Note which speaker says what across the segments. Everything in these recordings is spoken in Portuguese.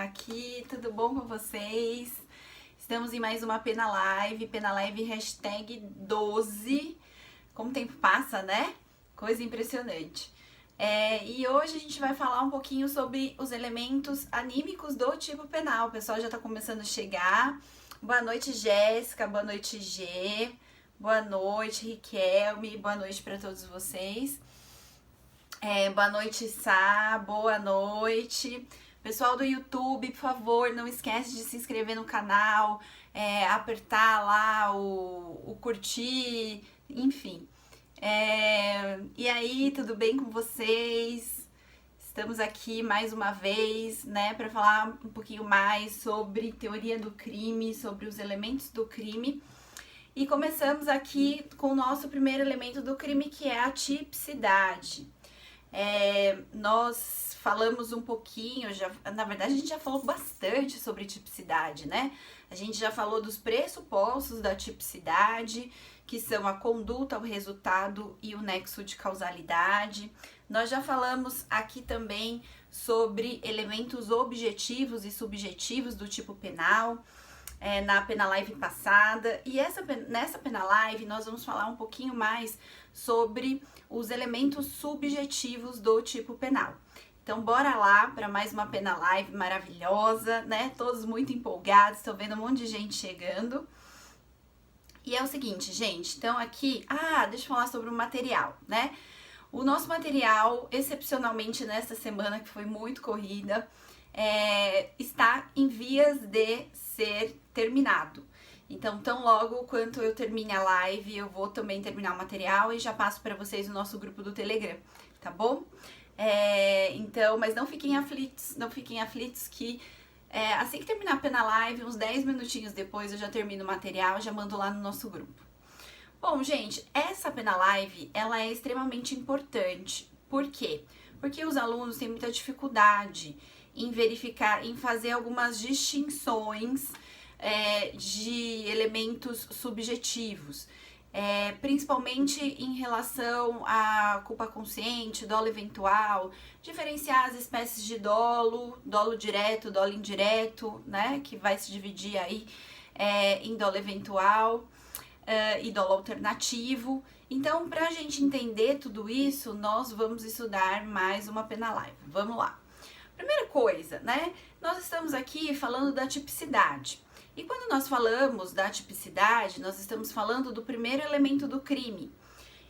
Speaker 1: aqui, tudo bom com vocês? Estamos em mais uma Pena Live hashtag 12. Como o tempo passa, né? Coisa impressionante. E hoje a gente vai falar um pouquinho sobre os elementos anímicos do tipo penal. O pessoal já tá começando a chegar. Boa noite, Jéssica. Boa noite, Gê. Boa noite, Riquelme. Boa noite para todos vocês. Boa noite, Sá. Boa noite. Pessoal do YouTube, por favor, não esquece de se inscrever no canal, apertar lá o curtir, enfim. E aí, tudo bem com vocês? Estamos aqui mais uma vez, né, para falar um pouquinho mais sobre teoria do crime, sobre os elementos do crime. E começamos aqui com o nosso primeiro elemento do crime, que é a tipicidade. Nós falamos um pouquinho, na verdade a gente já falou bastante sobre tipicidade, né? A gente já falou dos pressupostos da tipicidade, que são a conduta, o resultado e o nexo de causalidade. Nós já falamos aqui também sobre elementos objetivos e subjetivos do tipo penal, na Pena Live passada. E nessa Pena Live nós vamos falar um pouquinho mais sobre os elementos subjetivos do tipo penal. Então bora lá para mais uma Pena Live maravilhosa, né? Todos muito empolgados, estou vendo um monte de gente chegando. E é o seguinte, gente, então aqui, deixa eu falar sobre o material, né? O nosso material, excepcionalmente nessa semana que foi muito corrida, está em vias de ser terminado. Então, tão logo quanto eu termine a live, eu vou também terminar o material e já passo para vocês o nosso grupo do Telegram, tá bom? Então, mas não fiquem aflitos que assim que terminar a Pena Live, uns 10 minutinhos depois eu já termino o material e já mando lá no nosso grupo. Bom, gente, essa Pena Live, ela é extremamente importante. Por quê? Porque os alunos têm muita dificuldade em verificar, em fazer algumas distinções de elementos subjetivos, principalmente em relação à culpa consciente, dolo eventual, diferenciar as espécies de dolo direto, dolo indireto, né, que vai se dividir aí em dolo eventual e dolo alternativo. Então, para a gente entender tudo isso, nós vamos estudar mais uma Pena Live. Vamos lá. Primeira coisa, né, nós estamos aqui falando da tipicidade. E quando nós falamos da tipicidade, nós estamos falando do primeiro elemento do crime.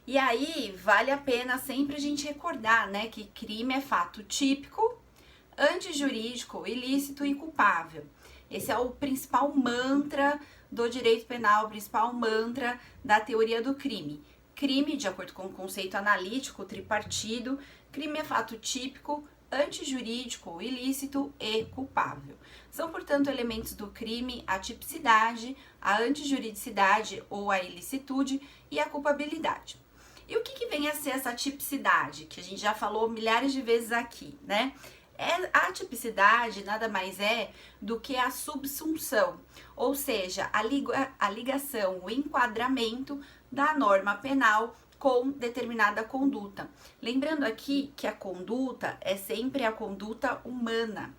Speaker 1: E aí, vale a pena sempre a gente recordar, né, que crime é fato típico, antijurídico, ilícito e culpável. Esse é o principal mantra do direito penal, o principal mantra da teoria do crime. Crime, de acordo com o conceito analítico tripartido, crime é fato típico, antijurídico, ilícito e culpável. São, portanto, elementos do crime a tipicidade, a antijuridicidade ou a ilicitude e a culpabilidade. E o que vem a ser essa tipicidade, que a gente já falou milhares de vezes aqui, né? A tipicidade nada mais é do que a subsunção, ou seja, a ligação, o enquadramento da norma penal com determinada conduta. Lembrando aqui que a conduta é sempre a conduta humana.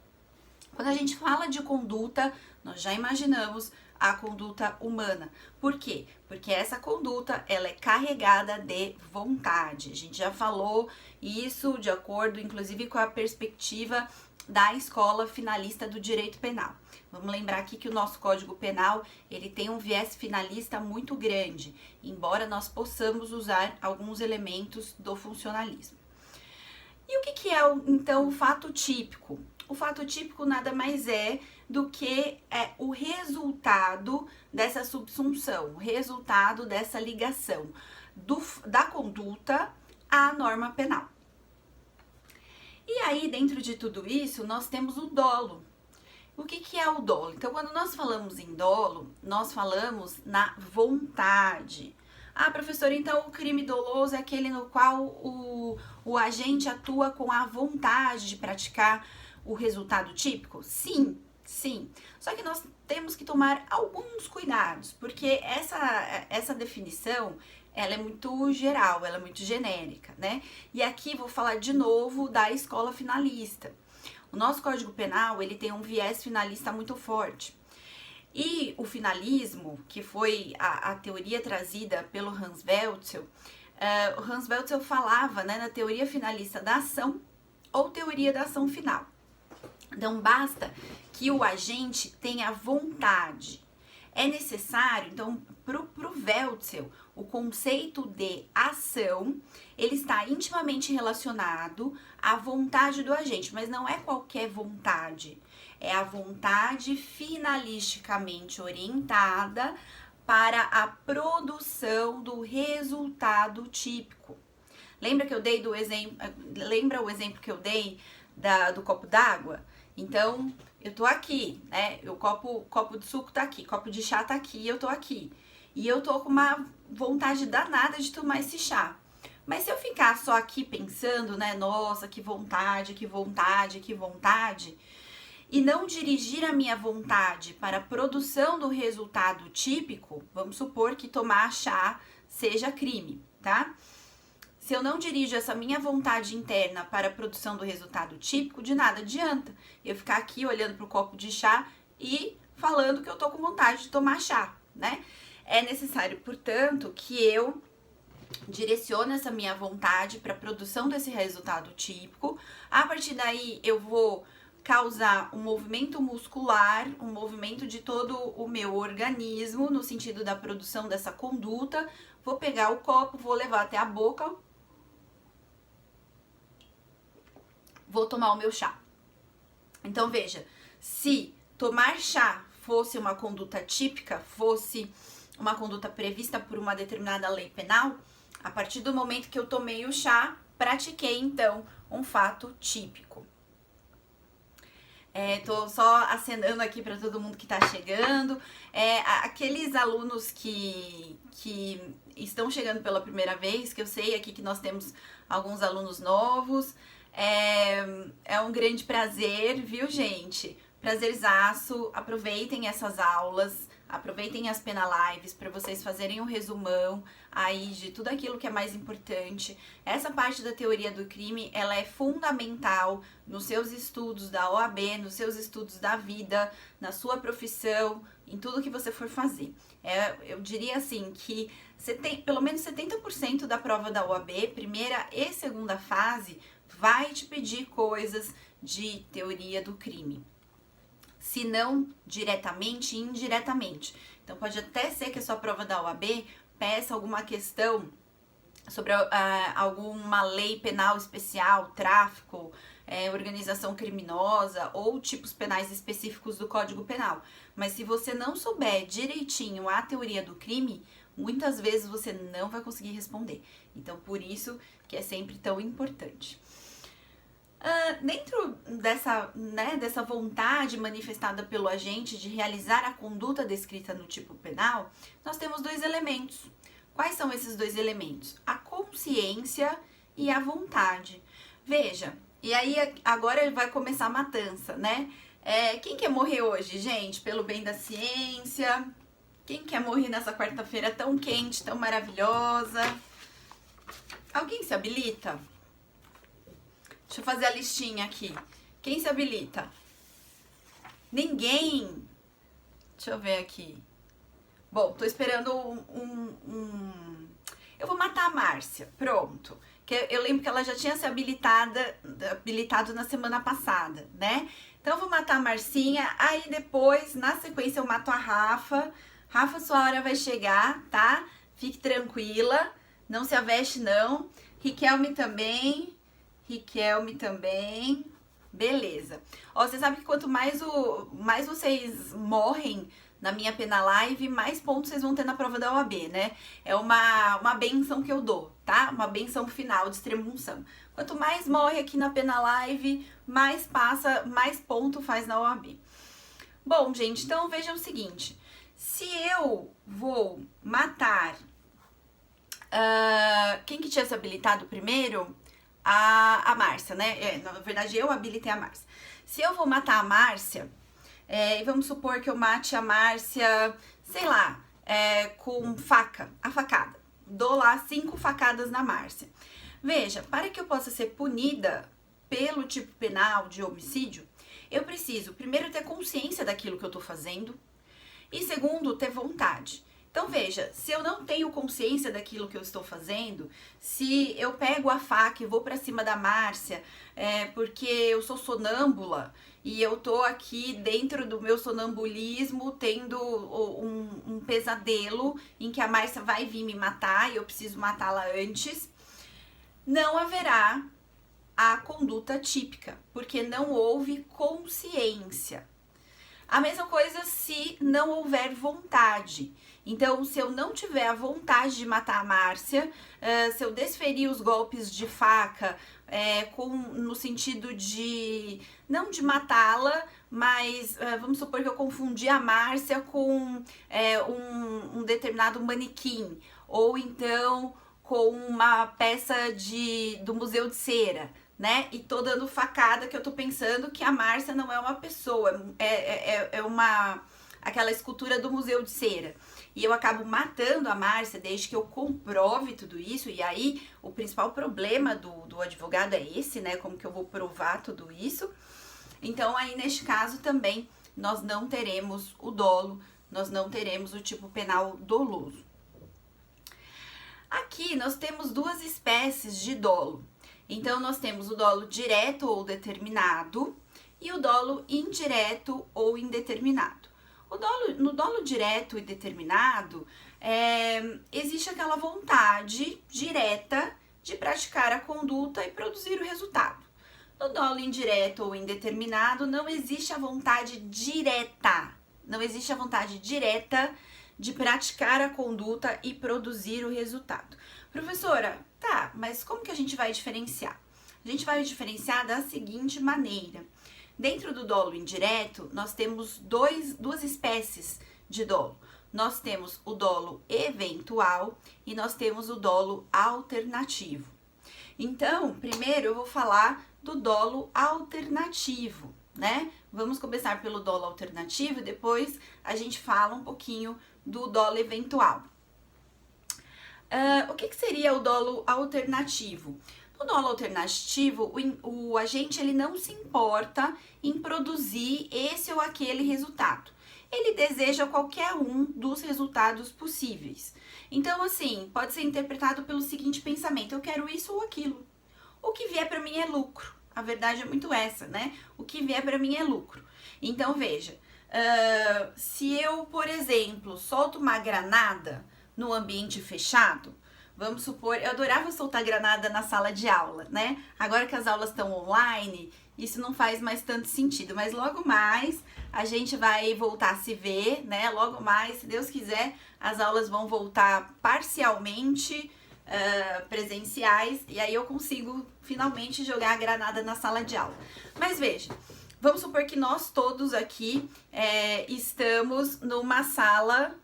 Speaker 1: Quando a gente fala de conduta, nós já imaginamos a conduta humana. Por quê? Porque essa conduta, ela é carregada de vontade. A gente já falou isso de acordo, inclusive, com a perspectiva da escola finalista do direito penal. Vamos lembrar aqui que o nosso Código Penal, ele tem um viés finalista muito grande, embora nós possamos usar alguns elementos do funcionalismo. E o que é, então, o fato típico? O fato típico nada mais é do que o resultado dessa subsunção, o resultado dessa ligação da conduta à norma penal. E aí, dentro de tudo isso, nós temos o dolo. O que é o dolo? Então, quando nós falamos em dolo, nós falamos na vontade. Professora, então o crime doloso é aquele no qual o agente atua com a vontade de praticar o resultado típico? Sim. Só que nós temos que tomar alguns cuidados, porque essa definição, ela é muito geral, ela é muito genérica, né? E aqui vou falar de novo da escola finalista. O nosso Código Penal, ele tem um viés finalista muito forte. E o finalismo, que foi a teoria trazida pelo Hans Welzel, o Hans Welzel falava, né, na teoria finalista da ação ou teoria da ação final. Então, basta que o agente tenha vontade. É necessário, então, pro Welzel, o conceito de ação, ele está intimamente relacionado à vontade do agente, mas não é qualquer vontade. É a vontade finalisticamente orientada para a produção do resultado típico. Lembra que eu dei do exemplo? Lembra o exemplo que eu dei do copo d'água? Então, eu tô aqui, né? O copo de suco tá aqui, copo de chá tá aqui, eu tô aqui. E eu tô com uma vontade danada de tomar esse chá. Mas se eu ficar só aqui pensando, né? Nossa, que vontade, que vontade, que vontade, e não dirigir a minha vontade para a produção do resultado típico, vamos supor que tomar chá seja crime, tá? Se eu não dirijo essa minha vontade interna para a produção do resultado típico, de nada adianta eu ficar aqui olhando para o copo de chá e falando que eu tô com vontade de tomar chá, né? É necessário, portanto, que eu direcione essa minha vontade para a produção desse resultado típico. A partir daí, eu vou causar um movimento muscular, um movimento de todo o meu organismo, no sentido da produção dessa conduta. Vou pegar o copo, vou levar até a boca, vou tomar o meu chá. Então, veja, se tomar chá fosse uma conduta típica, fosse uma conduta prevista por uma determinada lei penal, a partir do momento que eu tomei o chá, pratiquei, então, um fato típico. Tô só acenando aqui para todo mundo que tá chegando. Aqueles alunos que estão chegando pela primeira vez, que eu sei aqui que nós temos alguns alunos novos, é um grande prazer, viu, gente? Prazerzaço, aproveitem essas aulas, aproveitem as Penalives para vocês fazerem um resumão aí de tudo aquilo que é mais importante. Essa parte da teoria do crime, ela é fundamental nos seus estudos da OAB, nos seus estudos da vida, na sua profissão, em tudo que você for fazer. Eu diria assim que pelo menos 70% da prova da OAB, primeira e segunda fase, vai te pedir coisas de teoria do crime. Se não diretamente, indiretamente. Então, pode até ser que a sua prova da OAB peça alguma questão sobre alguma lei penal especial, tráfico, organização criminosa ou tipos penais específicos do Código Penal. Mas se você não souber direitinho a teoria do crime, muitas vezes você não vai conseguir responder. Então, por isso que é sempre tão importante. Dentro dessa vontade manifestada pelo agente de realizar a conduta descrita no tipo penal, nós temos dois elementos. Quais são esses dois elementos? A consciência e a vontade. Veja, e aí agora vai começar a matança, né? Quem quer morrer hoje, gente? Pelo bem da ciência? Quem quer morrer nessa quarta-feira tão quente, tão maravilhosa? Alguém se habilita? Deixa eu fazer a listinha aqui. Quem se habilita? Ninguém? Deixa eu ver aqui. Bom, tô esperando Eu vou matar a Márcia. Pronto. Eu lembro que ela já tinha se habilitado na semana passada, né? Então, eu vou matar a Marcinha. Aí, depois, na sequência, eu mato a Rafa. Rafa, sua hora vai chegar, tá? Fique tranquila. Não se aveste, não. Riquelme também. Beleza. Ó, você sabe que quanto mais vocês morrem na minha Penalive, mais pontos vocês vão ter na prova da OAB, né? É uma benção que eu dou, tá? Uma benção final de extrema-unção. Quanto mais morre aqui na Penalive, mais ponto faz na OAB. Bom, gente, então vejam o seguinte. Se eu vou matar... quem que tinha se habilitado primeiro? A Márcia, né? Na verdade, eu habilitei a Márcia. Se eu vou matar a Márcia, e vamos supor que eu mate a Márcia, sei lá, com a facada. Dou lá 5 facadas na Márcia. Veja, para que eu possa ser punida pelo tipo penal de homicídio, Eu preciso, primeiro, ter consciência daquilo que eu tô fazendo e, segundo, ter vontade. Então, veja, se eu não tenho consciência daquilo que eu estou fazendo, se eu pego a faca e vou pra cima da Márcia, porque eu sou sonâmbula e eu tô aqui dentro do meu sonambulismo tendo um pesadelo em que a Márcia vai vir me matar e eu preciso matá-la antes, não haverá a conduta típica, porque não houve consciência. A mesma coisa se não houver vontade. Então, se eu não tiver a vontade de matar a Márcia, se eu desferir os golpes de faca no sentido de, não de matá-la, mas vamos supor que eu confundi a Márcia com um determinado manequim, ou então com uma peça do Museu de Cera, né? E tô dando facada que eu tô pensando que a Márcia não é uma pessoa, aquela escultura do Museu de Cera. E eu acabo matando a Márcia desde que eu comprove tudo isso. E aí, o principal problema do advogado é esse, né? Como que eu vou provar tudo isso? Então, aí, neste caso, também, nós não teremos o dolo, nós não teremos o tipo penal doloso. Aqui, nós temos duas espécies de dolo. Então, nós temos o dolo direto ou determinado e o dolo indireto ou indeterminado. No dolo direto e determinado, existe aquela vontade direta de praticar a conduta e produzir o resultado. No dolo indireto ou indeterminado, não existe a vontade direta. Não existe a vontade direta de praticar a conduta e produzir o resultado. Professora, tá, mas como que a gente vai diferenciar? A gente vai diferenciar da seguinte maneira. Dentro do dolo indireto, nós temos duas espécies de dolo. Nós temos o dolo eventual e nós temos o dolo alternativo. Então, primeiro eu vou falar do dolo alternativo, né? Vamos começar pelo dolo alternativo e depois a gente fala um pouquinho do dolo eventual. O que seria o dolo alternativo? No dolo alternativo, o agente ele não se importa em produzir esse ou aquele resultado. Ele deseja qualquer um dos resultados possíveis. Então, assim, pode ser interpretado pelo seguinte pensamento: eu quero isso ou aquilo. O que vier para mim é lucro. A verdade é muito essa, né? O que vier para mim é lucro. Então, veja, se eu, por exemplo, solto uma granada no ambiente fechado, vamos supor, eu adorava soltar granada na sala de aula, né? Agora que as aulas estão online, isso não faz mais tanto sentido, mas logo mais a gente vai voltar a se ver, né? Logo mais, se Deus quiser, as aulas vão voltar parcialmente presenciais e aí eu consigo finalmente jogar a granada na sala de aula. Mas veja, vamos supor que nós todos aqui estamos numa sala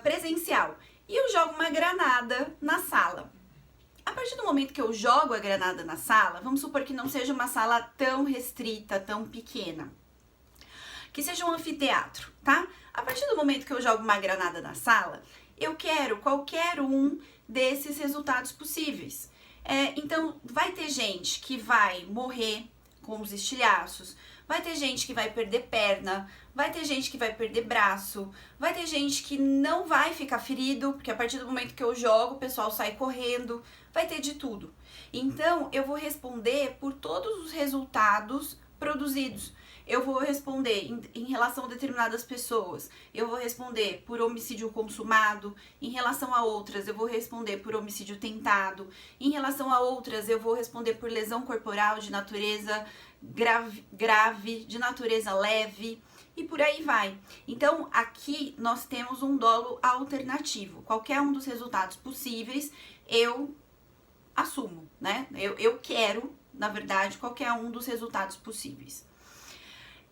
Speaker 1: presencial e eu jogo uma granada na sala. A partir do momento que eu jogo a granada na sala, vamos supor que não seja uma sala tão restrita, tão pequena, que seja um anfiteatro, tá? A partir do momento que eu jogo uma granada na sala, eu quero qualquer um desses resultados possíveis. Então, vai ter gente que vai morrer com os estilhaços, vai ter gente que vai perder perna, vai ter gente que vai perder braço, vai ter gente que não vai ficar ferido, porque a partir do momento que eu jogo, o pessoal sai correndo, vai ter de tudo. Então, eu vou responder por todos os resultados produzidos. Eu vou responder em relação a determinadas pessoas, eu vou responder por homicídio consumado, em relação a outras eu vou responder por homicídio tentado, em relação a outras eu vou responder por lesão corporal de natureza grave, de natureza leve e por aí vai. Então, aqui nós temos um dolo alternativo. Qualquer um dos resultados possíveis eu assumo, né? Eu quero, na verdade, qualquer um dos resultados possíveis.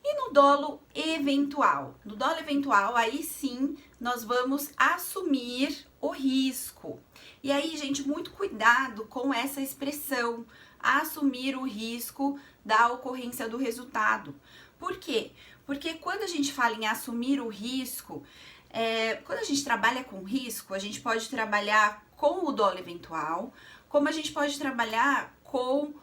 Speaker 1: E no dolo eventual? No dolo eventual, aí sim, nós vamos assumir o risco. E aí, gente, muito cuidado com essa expressão, assumir o risco da ocorrência do resultado. Por quê? Porque quando a gente fala em assumir o risco, quando a gente trabalha com risco, a gente pode trabalhar com o dolo eventual, como a gente pode trabalhar com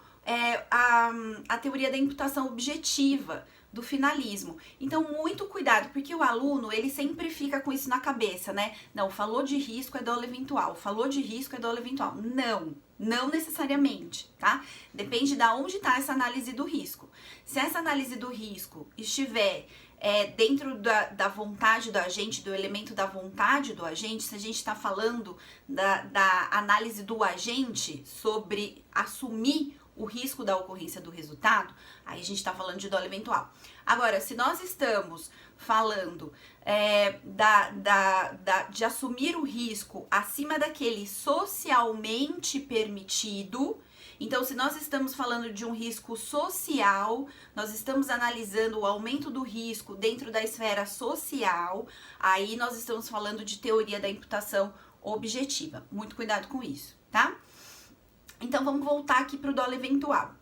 Speaker 1: a teoria da imputação objetiva, do finalismo. Então, muito cuidado, porque o aluno, ele sempre fica com isso na cabeça, né? Não, falou de risco é dolo eventual, falou de risco é dolo eventual. Não necessariamente, tá? Depende de onde está essa análise do risco. Se essa análise do risco estiver dentro da vontade do agente, do elemento da vontade do agente, se a gente está falando da análise do agente sobre assumir o risco da ocorrência do resultado, aí a gente está falando de dolo eventual. Agora, se nós estamos falando de assumir o risco acima daquele socialmente permitido, então, se nós estamos falando de um risco social, nós estamos analisando o aumento do risco dentro da esfera social, aí nós estamos falando de teoria da imputação objetiva. Muito cuidado com isso, tá? Então, vamos voltar aqui para o dolo eventual.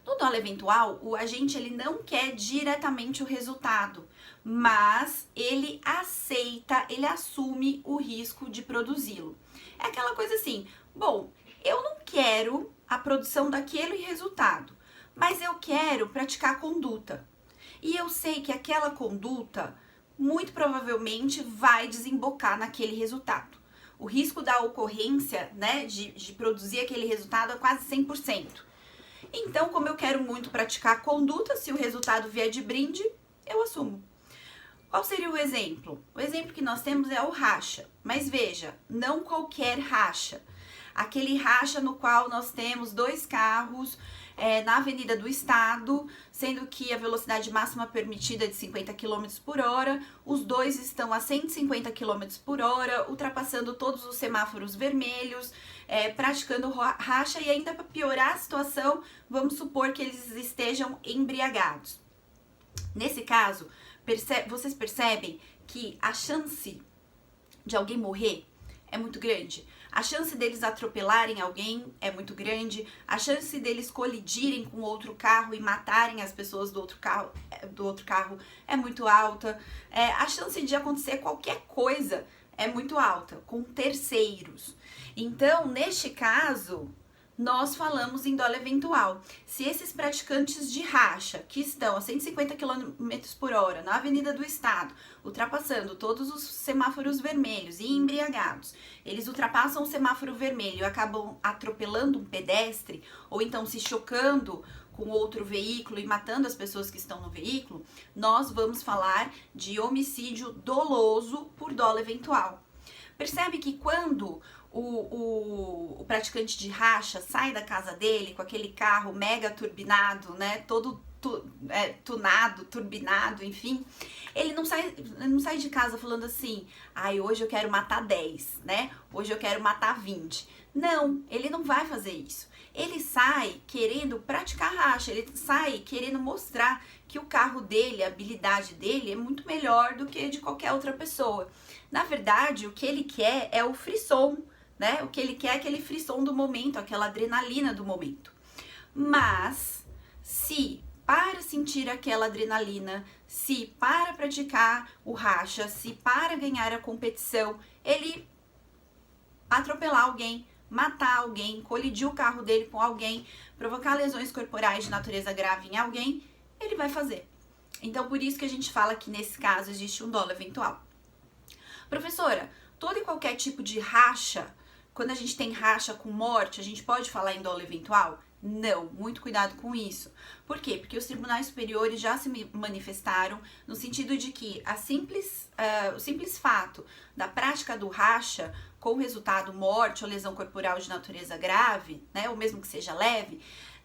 Speaker 1: No dolo eventual, o agente ele não quer diretamente o resultado, mas ele aceita, ele assume o risco de produzi-lo. É aquela coisa assim, bom, eu não quero a produção daquele resultado, mas eu quero praticar a conduta. E eu sei que aquela conduta, muito provavelmente, vai desembocar naquele resultado. O risco da ocorrência, né, de produzir aquele resultado é quase 100%. Então, como eu quero muito praticar a conduta, se o resultado vier de brinde, eu assumo. Qual seria o exemplo? O exemplo que nós temos é o racha. Mas veja, não qualquer racha. Aquele racha no qual nós temos dois carros na Avenida do Estado, sendo que a velocidade máxima permitida é de 50 km por hora, os dois estão a 150 km por hora, ultrapassando todos os semáforos vermelhos, praticando racha, e ainda para piorar a situação, vamos supor que eles estejam embriagados. Nesse caso, vocês percebem que a chance de alguém morrer é muito grande. A chance deles atropelarem alguém é muito grande, a chance deles colidirem com outro carro e matarem as pessoas do outro carro é muito alta, a chance de acontecer qualquer coisa é muito alta, com terceiros. Então, neste caso, nós falamos em dolo eventual. Se esses praticantes de racha, que estão a 150 km por hora na Avenida do Estado, ultrapassando todos os semáforos vermelhos e embriagados, eles ultrapassam o semáforo vermelho e acabam atropelando um pedestre, ou então se chocando com outro veículo e matando as pessoas que estão no veículo, nós vamos falar de homicídio doloso por dolo eventual. Percebe que quando o praticante de racha sai da casa dele com aquele carro mega turbinado, né, todo tunado, turbinado, enfim, ele não sai de casa falando assim, hoje eu quero matar 10, né, hoje eu quero matar 20. Não, ele não vai fazer isso. Ele sai querendo praticar racha, ele sai querendo mostrar que o carro dele, a habilidade dele é muito melhor do que de qualquer outra pessoa. Na verdade, o que ele quer é o frisson, né? O que ele quer é aquele frisson do momento, aquela adrenalina do momento. Mas, se para sentir aquela adrenalina, se para praticar o racha, se para ganhar a competição, ele atropelar alguém, matar alguém, colidir o carro dele com alguém, provocar lesões corporais de natureza grave em alguém, ele vai fazer. Então, por isso que a gente fala que nesse caso existe um dolo eventual. Professora, todo e qualquer tipo de racha, quando a gente tem racha com morte, a gente pode falar em dolo eventual? Não, muito cuidado com isso. Por quê? Porque os tribunais superiores já se manifestaram no sentido de que o simples fato da prática do racha com resultado morte ou lesão corporal de natureza grave, né, ou mesmo que seja leve,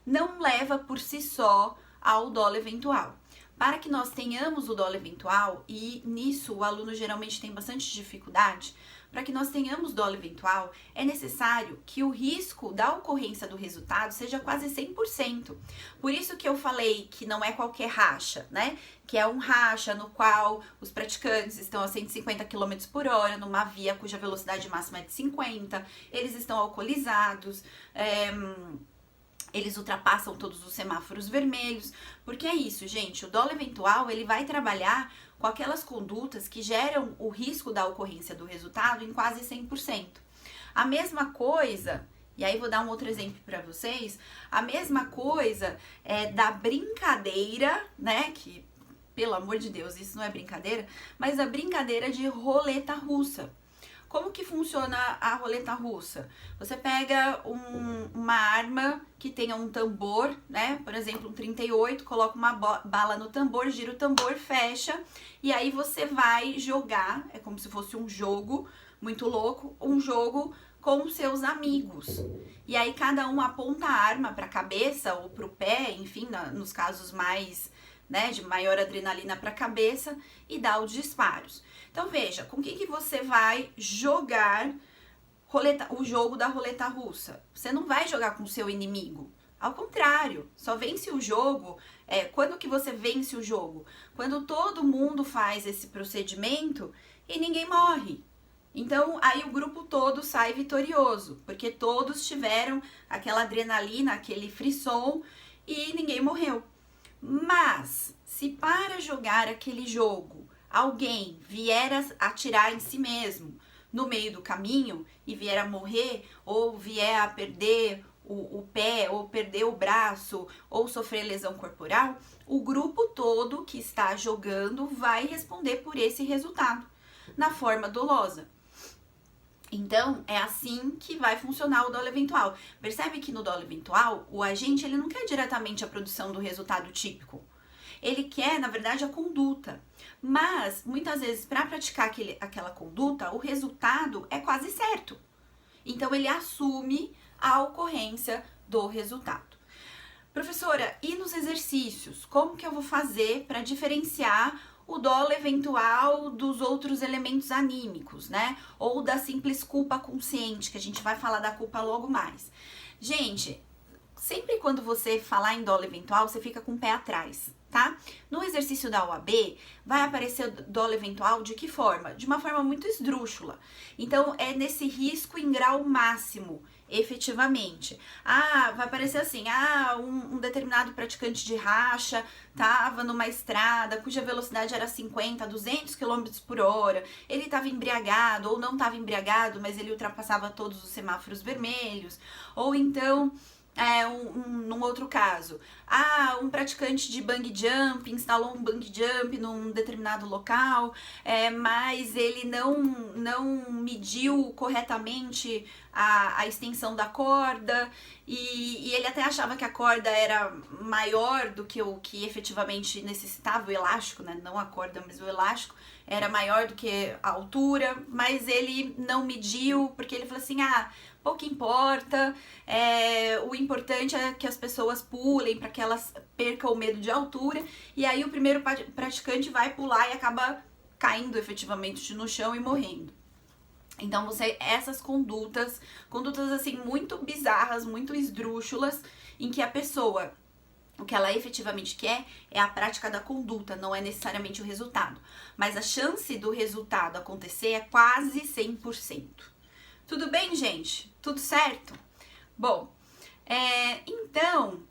Speaker 1: não leva por si só ao dolo eventual. Para que nós tenhamos o dolo eventual, e nisso o aluno geralmente tem bastante dificuldade, para que nós tenhamos dolo eventual, é necessário que o risco da ocorrência do resultado seja quase 100%. Por isso que eu falei que não é qualquer racha, né? Que é um racha no qual os praticantes estão a 150 km por hora, numa via cuja velocidade máxima é de 50, eles estão alcoolizados, eles ultrapassam todos os semáforos vermelhos, porque é isso, gente, o dolo eventual, ele vai trabalhar com aquelas condutas que geram o risco da ocorrência do resultado em quase 100%. A mesma coisa E aí vou dar um outro exemplo para vocês. A mesma coisa é da brincadeira, né? Que, pelo amor de Deus, isso não é brincadeira, mas a brincadeira de roleta russa. Como que funciona a roleta russa? Você pega uma arma que tenha um tambor, né? Por exemplo, um 38, coloca uma bala no tambor, gira o tambor, fecha, e aí você vai jogar, é como se fosse um jogo muito louco, um jogo com seus amigos. E aí cada um aponta a arma para a cabeça ou para o pé, enfim, nos casos mais, né, de maior adrenalina para a cabeça, e dá os disparos. Então veja, com que você vai jogar o jogo da roleta russa? Você não vai jogar com o seu inimigo. Ao contrário, só vence o jogo. Quando que você vence o jogo? Quando todo mundo faz esse procedimento e ninguém morre. Então aí o grupo todo sai vitorioso, porque todos tiveram aquela adrenalina, aquele frisson e ninguém morreu. Mas se para jogar aquele jogo alguém vier a atirar em si mesmo no meio do caminho e vier a morrer, ou vier a perder o pé, ou perder o braço, ou sofrer lesão corporal, o grupo todo que está jogando vai responder por esse resultado, na forma dolosa. Então, é assim que vai funcionar o dolo eventual. Percebe que no dolo eventual, o agente ele não quer diretamente a produção do resultado típico. Ele quer, na verdade, a conduta. Mas, muitas vezes, para praticar aquela conduta, o resultado é quase certo. Então, ele assume a ocorrência do resultado. Professora, e nos exercícios? Como que eu vou fazer para diferenciar o dolo eventual dos outros elementos anímicos, né? Ou da simples culpa consciente, que a gente vai falar da culpa logo mais. Gente, sempre quando você falar em dolo eventual, você fica com o pé atrás, tá? No exercício da OAB, vai aparecer o dolo eventual de que forma? De uma forma muito esdrúxula. Então, é nesse risco em grau máximo, efetivamente. Vai aparecer assim, um determinado praticante de racha estava numa estrada cuja velocidade era 50, 200 km por hora, ele estava embriagado ou não estava embriagado, mas ele ultrapassava todos os semáforos vermelhos, ou então... num outro caso, um praticante de bungee jump instalou um bungee jump num determinado local, mas ele não mediu corretamente a extensão da corda e ele até achava que a corda era maior do que o que efetivamente necessitava, o elástico, né? Não a corda, mas o elástico era maior do que a altura, mas ele não mediu, porque ele falou assim, pouco importa, o importante é que as pessoas pulem para que elas percam o medo de altura, e aí o primeiro praticante vai pular e acaba caindo efetivamente no chão e morrendo. Então essas condutas assim muito bizarras, muito esdrúxulas, em que a pessoa, o que ela efetivamente quer é a prática da conduta, não é necessariamente o resultado, mas a chance do resultado acontecer é quase 100%. Tudo bem, gente? Tudo certo? Bom, então,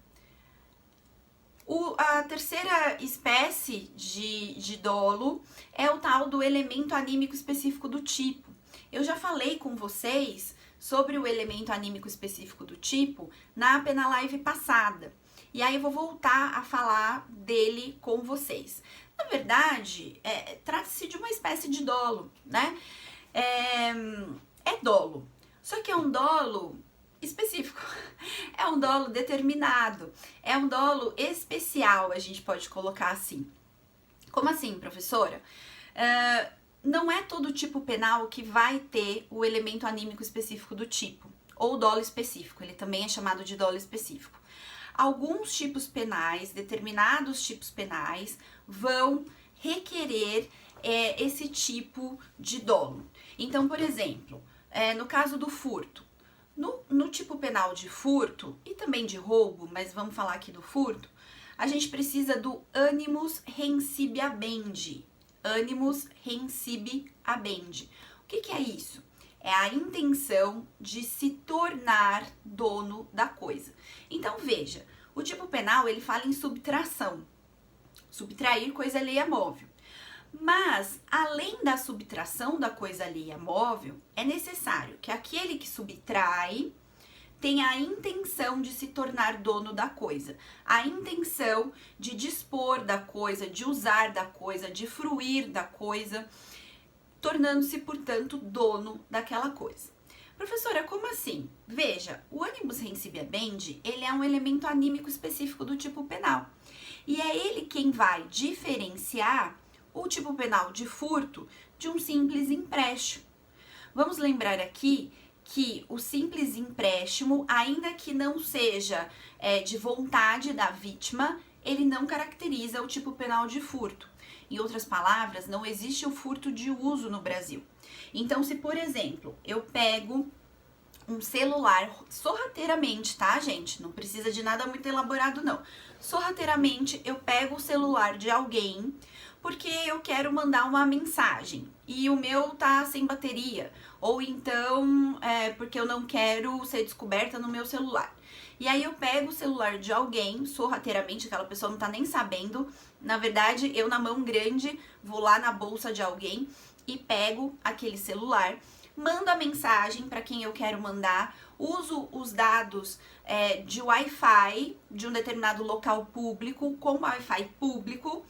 Speaker 1: a terceira espécie de dolo é o tal do elemento anímico específico do tipo. Eu já falei com vocês sobre o elemento anímico específico do tipo na Penalive passada. E aí eu vou voltar a falar dele com vocês. Na verdade, trata-se de uma espécie de dolo, né? É dolo, só que é um dolo específico, é um dolo determinado, é um dolo especial, a gente pode colocar assim. Como assim, professora? Não é todo tipo penal que vai ter o elemento anímico específico do tipo, ou dolo específico, ele também é chamado de dolo específico. Alguns tipos penais, determinados tipos penais, vão requerer esse tipo de dolo. Então, por exemplo, no caso do furto, no tipo penal de furto e também de roubo, mas vamos falar aqui do furto, a gente precisa do animus rensibi habendi. Animus rensibi habendi. O que é isso? É a intenção de se tornar dono da coisa. Então, veja, o tipo penal, ele fala em subtração. Subtrair coisa alheia móvel. Mas, além da subtração da coisa alheia móvel, é necessário que aquele que subtrai tem a intenção de se tornar dono da coisa, a intenção de dispor da coisa, de usar da coisa, de fruir da coisa, tornando-se, portanto, dono daquela coisa. Professora, como assim? Veja, o animus rensibiabendi, ele é um elemento anímico específico do tipo penal. E é ele quem vai diferenciar o tipo penal de furto de um simples empréstimo. Vamos lembrar aqui que o simples empréstimo, ainda que não seja de vontade da vítima, ele não caracteriza o tipo penal de furto. Em outras palavras, não existe o furto de uso no Brasil. Então, se, por exemplo, eu pego um celular sorrateiramente, tá, gente? Não precisa de nada muito elaborado, não. Sorrateiramente, eu pego o celular de alguém porque eu quero mandar uma mensagem e o meu tá sem bateria, ou então porque eu não quero ser descoberta no meu celular. E aí eu pego o celular de alguém, sorrateiramente, aquela pessoa não tá nem sabendo. Na verdade, eu na mão grande vou lá na bolsa de alguém e pego aquele celular, mando a mensagem para quem eu quero mandar, uso os dados de Wi-Fi de um determinado local público com Wi-Fi público,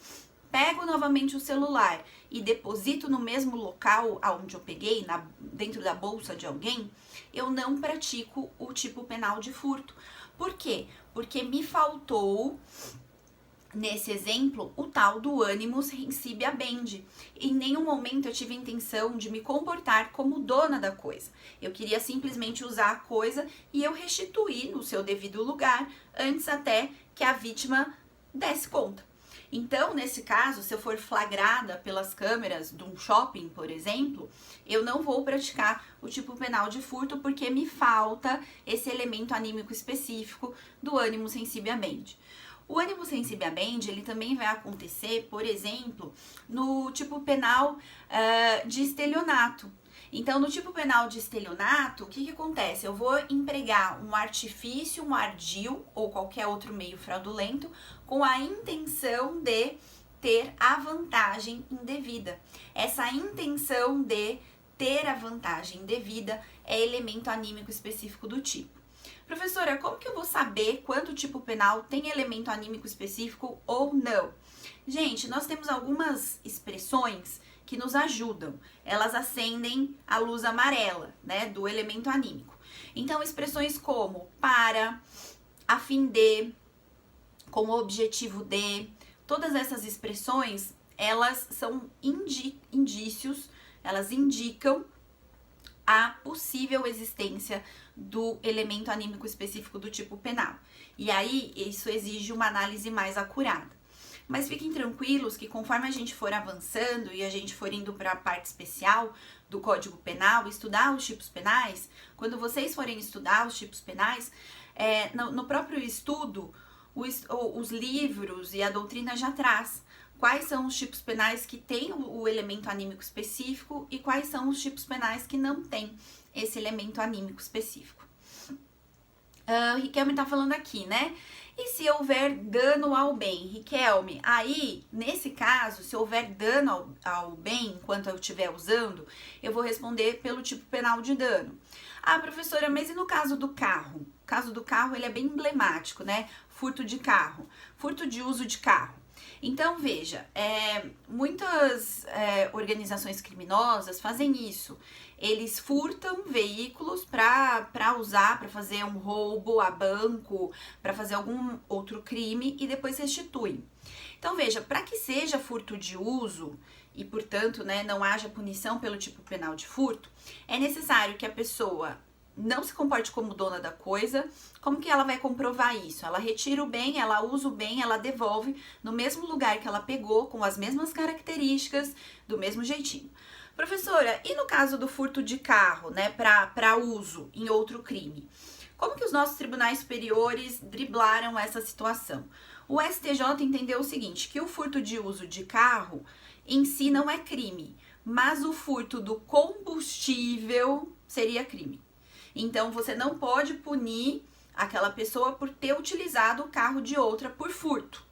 Speaker 1: pego novamente o celular e deposito no mesmo local aonde eu peguei, dentro da bolsa de alguém, eu não pratico o tipo penal de furto. Por quê? Porque me faltou, nesse exemplo, o tal do animus rensibiabendi. Em nenhum momento eu tive a intenção de me comportar como dona da coisa. Eu queria simplesmente usar a coisa e eu restituir no seu devido lugar, antes até que a vítima desse conta. Então, nesse caso, se eu for flagrada pelas câmeras de um shopping, por exemplo, eu não vou praticar o tipo penal de furto porque me falta esse elemento anímico específico do animus rensibiabendi. O animus rensibiabendi, ele também vai acontecer, por exemplo, no tipo penal de estelionato. Então, no tipo penal de estelionato, o que acontece? Eu vou empregar um artifício, um ardil ou qualquer outro meio fraudulento com a intenção de ter a vantagem indevida. Essa intenção de ter a vantagem indevida é elemento anímico específico do tipo. Professora, como que eu vou saber quando o tipo penal tem elemento anímico específico ou não? Gente, nós temos algumas expressões que nos ajudam. Elas acendem a luz amarela, né, do elemento anímico. Então, expressões como para, a fim de, com o objetivo de, todas essas expressões, elas são indícios, elas indicam a possível existência do elemento anímico específico do tipo penal. E aí, isso exige uma análise mais acurada. Mas fiquem tranquilos que conforme a gente for avançando e a gente for indo para a parte especial do Código Penal, estudar os tipos penais, quando vocês forem estudar os tipos penais, no próprio estudo, os livros e a doutrina já traz quais são os tipos penais que têm o elemento anímico específico e quais são os tipos penais que não têm esse elemento anímico específico. Riquelme tá falando aqui, né? E se houver dano ao bem? Riquelme, aí, nesse caso, se houver dano ao bem enquanto eu estiver usando, eu vou responder pelo tipo penal de dano. Ah, professora, mas e no caso do carro? O caso do carro, ele é bem emblemático, né? Furto de carro, furto de uso de carro. Então, veja, muitas organizações criminosas fazem isso. Eles furtam veículos para usar, para fazer um roubo a banco, para fazer algum outro crime e depois restituem. Então, veja, para que seja furto de uso e, portanto, né, não haja punição pelo tipo penal de furto, é necessário que a pessoa não se comporte como dona da coisa. Como que ela vai comprovar isso? Ela retira o bem, ela usa o bem, ela devolve no mesmo lugar que ela pegou, com as mesmas características, do mesmo jeitinho. Professora, e no caso do furto de carro, né, para uso em outro crime? Como que os nossos tribunais superiores driblaram essa situação? O STJ entendeu o seguinte, que o furto de uso de carro em si não é crime, mas o furto do combustível seria crime. Então, você não pode punir aquela pessoa por ter utilizado o carro de outra por furto.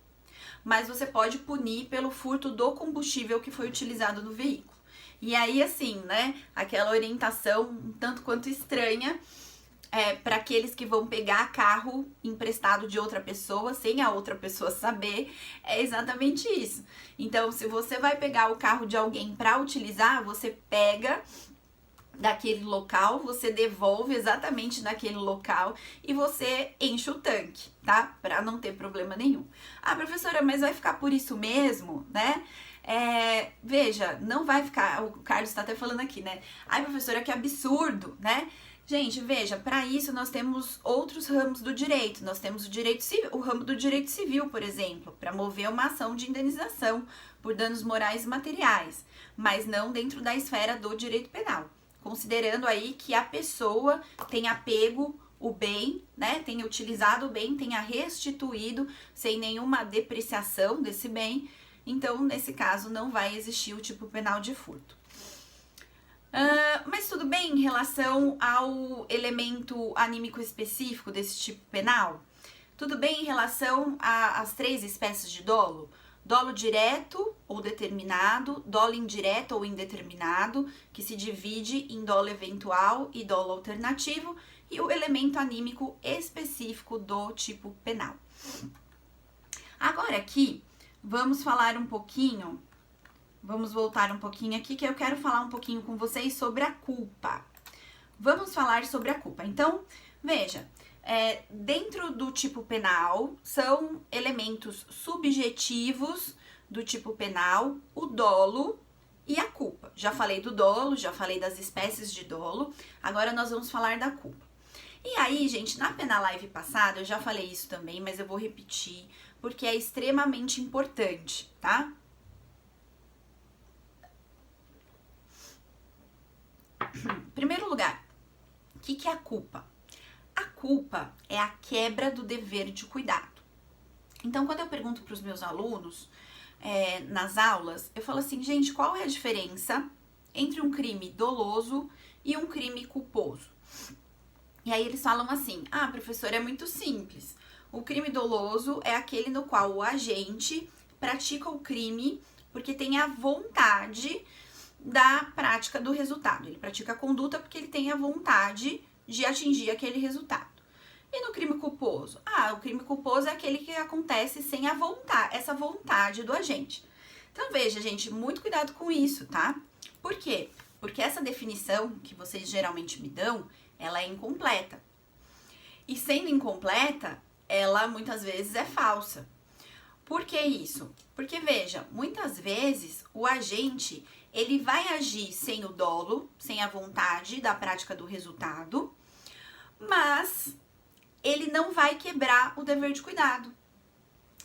Speaker 1: Mas você pode punir pelo furto do combustível que foi utilizado no veículo. E aí, assim, né, aquela orientação um tanto quanto estranha, para aqueles que vão pegar carro emprestado de outra pessoa sem a outra pessoa saber, é exatamente isso. Então, se você vai pegar o carro de alguém para utilizar, você pega daquele local, você devolve exatamente naquele local e você enche o tanque, tá? Para não ter problema nenhum. Ah, professora, mas vai ficar por isso mesmo, né? Veja, não vai ficar, o Carlos está até falando aqui, né? Ai, professora, que absurdo, né? Gente, veja, para isso nós temos outros ramos do direito. Nós temos o direito civil, o ramo do direito civil, por exemplo, para mover uma ação de indenização por danos morais e materiais, mas não dentro da esfera do direito penal. Considerando aí que a pessoa tenha pego o bem, né, tenha utilizado o bem, tenha restituído sem nenhuma depreciação desse bem, então, nesse caso, não vai existir o tipo penal de furto. Mas tudo bem em relação ao elemento anímico específico desse tipo penal? Tudo bem em relação às 3 espécies de dolo? Dolo direto ou determinado, dolo indireto ou indeterminado, que se divide em dolo eventual e dolo alternativo, e o elemento anímico específico do tipo penal. Agora aqui, vamos falar um pouquinho, vamos voltar um pouquinho aqui, que eu quero falar um pouquinho com vocês sobre a culpa. Vamos falar sobre a culpa. Então, veja, dentro do tipo penal, são elementos subjetivos do tipo penal, o dolo e a culpa. Já falei do dolo, já falei das espécies de dolo, agora nós vamos falar da culpa. E aí, gente, na Penalive passada, eu já falei isso também, mas eu vou repetir, porque é extremamente importante, tá? Em primeiro lugar, o que é a culpa? A culpa é a quebra do dever de cuidado. Então, quando eu pergunto para os meus alunos, nas aulas, eu falo assim, gente, qual é a diferença entre um crime doloso e um crime culposo? E aí eles falam assim, professor, é muito simples. O crime doloso é aquele no qual o agente pratica o crime porque tem a vontade da prática do resultado. Ele pratica a conduta porque ele tem a vontade de atingir aquele resultado. E no crime culposo? O crime culposo é aquele que acontece sem a vontade, essa vontade do agente. Então veja, gente, muito cuidado com isso, tá? Por quê? Porque essa definição que vocês geralmente me dão, ela é incompleta. E sendo incompleta, ela muitas vezes é falsa. Por que isso? Porque veja, muitas vezes o agente, ele vai agir sem o dolo, sem a vontade da prática do resultado, mas ele não vai quebrar o dever de cuidado.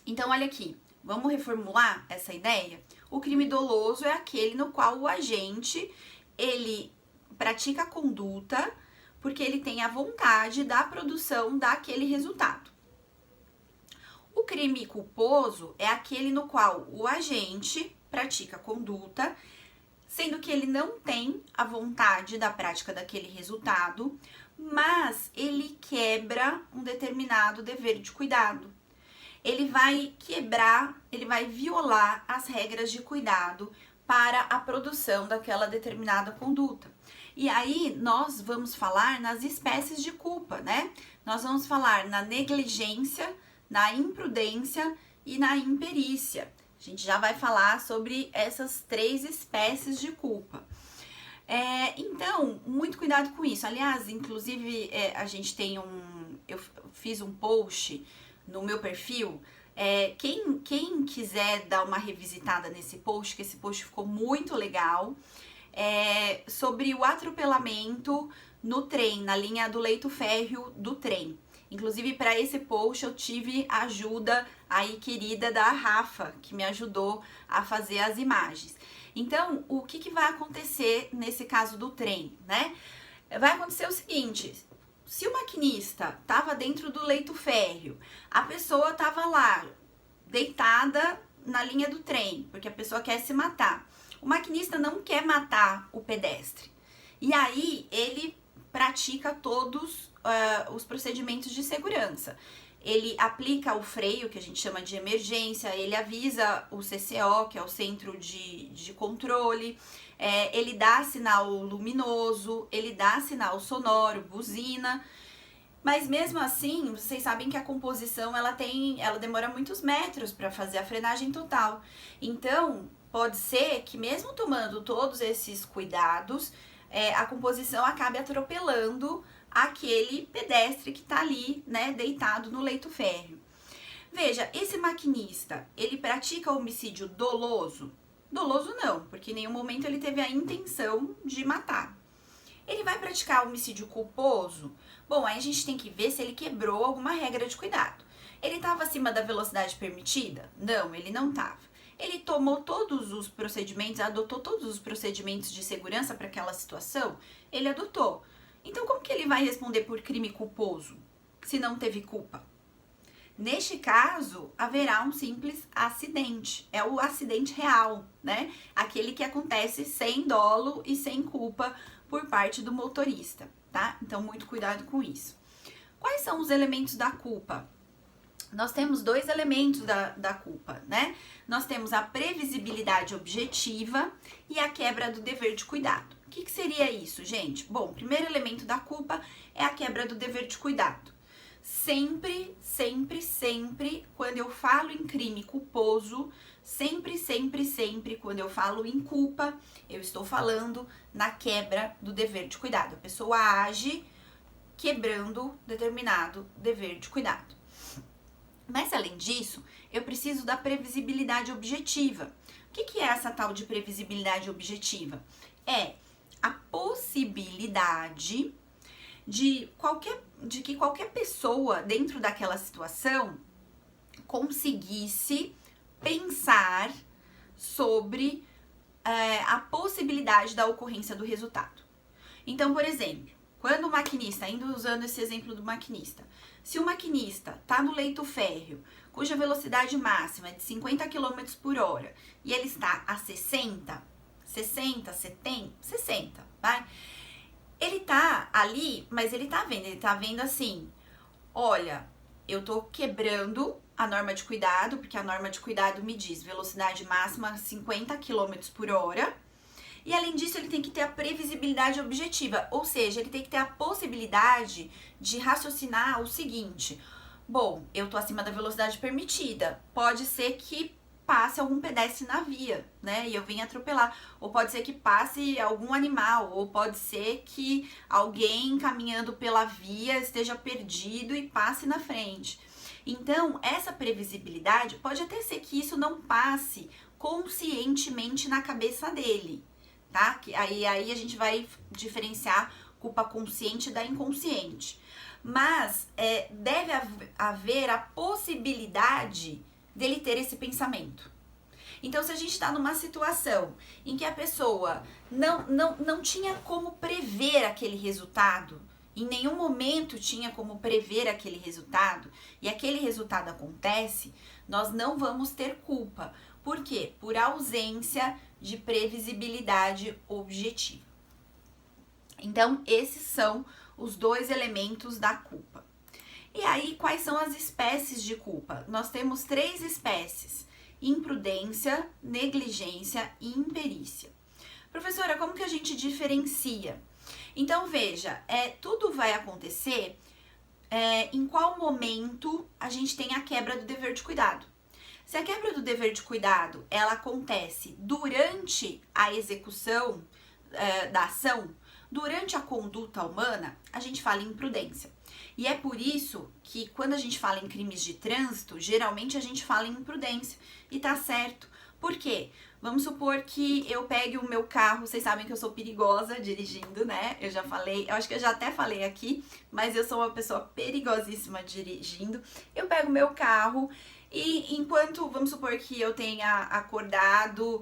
Speaker 1: Então, olha aqui, vamos reformular essa ideia? O crime doloso é aquele no qual o agente, ele pratica a conduta porque ele tem a vontade da produção daquele resultado. O crime culposo é aquele no qual o agente pratica a conduta, sendo que ele não tem a vontade da prática daquele resultado, mas ele quebra um determinado dever de cuidado. Ele vai quebrar, ele vai violar as regras de cuidado para a produção daquela determinada conduta. E aí nós vamos falar nas espécies de culpa, né? Nós vamos falar na negligência, na imprudência e na imperícia. A gente já vai falar sobre essas 3 espécies de culpa. Então, muito cuidado com isso. Aliás, inclusive, a gente tem eu fiz um post no meu perfil. Quem quiser dar uma revisitada nesse post, que esse post ficou muito legal, sobre o atropelamento no trem, na linha do leito férreo do trem. Inclusive, para esse post, eu tive a ajuda aí querida da Rafa, que me ajudou a fazer as imagens. Então, o que vai acontecer nesse caso do trem, né? Vai acontecer o seguinte, se o maquinista estava dentro do leito férreo, a pessoa estava lá, deitada na linha do trem, porque a pessoa quer se matar. O maquinista não quer matar o pedestre. E aí, ele pratica todos os procedimentos de segurança. Ele aplica o freio, que a gente chama de emergência, ele avisa o CCO, que é o Centro de Controle, ele dá sinal luminoso, ele dá sinal sonoro, buzina, Mas mesmo assim, vocês sabem que a composição ela demora muitos metros para fazer a frenagem total. Então, pode ser que mesmo tomando todos esses cuidados, a composição acabe atropelando aquele pedestre que está ali, né, deitado no leito férreo. Veja, esse maquinista, ele pratica homicídio doloso? Doloso não, porque em nenhum momento ele teve a intenção de matar. Ele vai praticar homicídio culposo? Bom, aí a gente tem que ver se ele quebrou alguma regra de cuidado. Ele estava acima da velocidade permitida? Não, ele não estava. Ele tomou todos os procedimentos, adotou todos os procedimentos de segurança para aquela situação? Ele adotou. Então, como que ele vai responder por crime culposo, se não teve culpa? Neste caso, haverá um simples acidente. É o acidente real, né? Aquele que acontece sem dolo e sem culpa por parte do motorista, tá? Então, muito cuidado com isso. Quais são os elementos da culpa? Nós temos dois elementos da culpa, né? Nós temos a previsibilidade objetiva e a quebra do dever de cuidado. O que seria isso, gente? Bom, o primeiro elemento da culpa é a quebra do dever de cuidado. Sempre, sempre, sempre, quando eu falo em crime culposo, sempre, sempre, sempre, quando eu falo em culpa, eu estou falando na quebra do dever de cuidado. A pessoa age quebrando determinado dever de cuidado. Mas, além disso, eu preciso da previsibilidade objetiva. O que é essa tal de previsibilidade objetiva? É a possibilidade de que qualquer pessoa dentro daquela situação conseguisse pensar sobre a possibilidade da ocorrência do resultado. Então, por exemplo, quando o maquinista, ainda usando esse exemplo do maquinista, se o maquinista está no leito férreo, cuja velocidade máxima é de 50 km por hora e ele está a 60, 70, vai? Ele tá ali, mas ele tá vendo assim, olha, eu tô quebrando a norma de cuidado, porque a norma de cuidado me diz velocidade máxima 50 km por hora, e além disso ele tem que ter a previsibilidade objetiva, ou seja, ele tem que ter a possibilidade de raciocinar o seguinte, bom, eu tô acima da velocidade permitida, pode ser que passe algum pedestre na via, né, e eu venha atropelar, ou pode ser que passe algum animal, ou pode ser que alguém caminhando pela via esteja perdido e passe na frente. Então, essa previsibilidade, pode até ser que isso não passe conscientemente na cabeça dele, tá? Aí a gente vai diferenciar culpa consciente da inconsciente. Mas deve haver a possibilidade dele ter esse pensamento. Então, se a gente está numa situação em que a pessoa não tinha como prever aquele resultado, em nenhum momento tinha como prever aquele resultado, e aquele resultado acontece, nós não vamos ter culpa. Por quê? Por ausência de previsibilidade objetiva. Então, esses são os dois elementos da culpa. E aí, quais são as espécies de culpa? Nós temos 3 espécies: imprudência, negligência e imperícia. Professora, como que a gente diferencia? Então, veja, tudo vai acontecer em qual momento a gente tem a quebra do dever de cuidado. Se a quebra do dever de cuidado, ela acontece durante a execução da ação, durante a conduta humana, a gente fala em imprudência. E é por isso que quando a gente fala em crimes de trânsito, geralmente a gente fala em imprudência. E tá certo. Por quê? Vamos supor que eu pegue o meu carro, vocês sabem que eu sou perigosa dirigindo, né? Eu já falei, eu acho que eu já até falei aqui, mas eu sou uma pessoa perigosíssima dirigindo. Eu pego o meu carro e enquanto, vamos supor que eu tenha acordado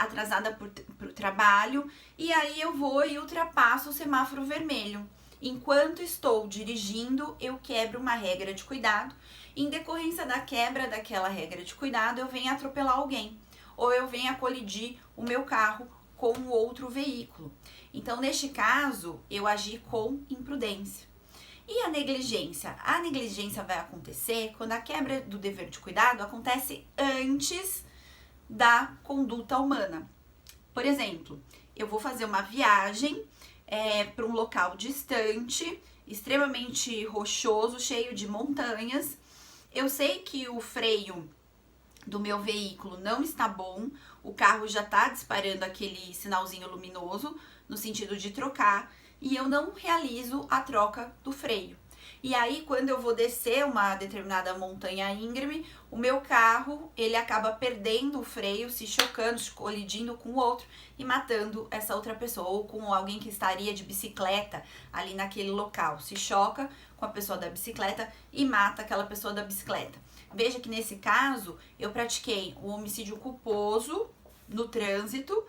Speaker 1: atrasada pro trabalho, e aí eu vou e ultrapasso o semáforo vermelho. Enquanto estou dirigindo, eu quebro uma regra de cuidado. Em decorrência da quebra daquela regra de cuidado, eu venho atropelar alguém. Ou eu venho a colidir o meu carro com outro veículo. Então, neste caso, eu agi com imprudência. E a negligência? A negligência vai acontecer quando a quebra do dever de cuidado acontece antes da conduta humana. Por exemplo, eu vou fazer uma viagem para um local distante, extremamente rochoso, cheio de montanhas. Eu sei que o freio do meu veículo não está bom, o carro já está disparando aquele sinalzinho luminoso no sentido de trocar e eu não realizo a troca do freio. E aí, quando eu vou descer uma determinada montanha íngreme, o meu carro, ele acaba perdendo o freio, se chocando, colidindo com o outro e matando essa outra pessoa, ou com alguém que estaria de bicicleta ali naquele local. Se choca com a pessoa da bicicleta e mata aquela pessoa da bicicleta. Veja que nesse caso, eu pratiquei um homicídio culposo no trânsito,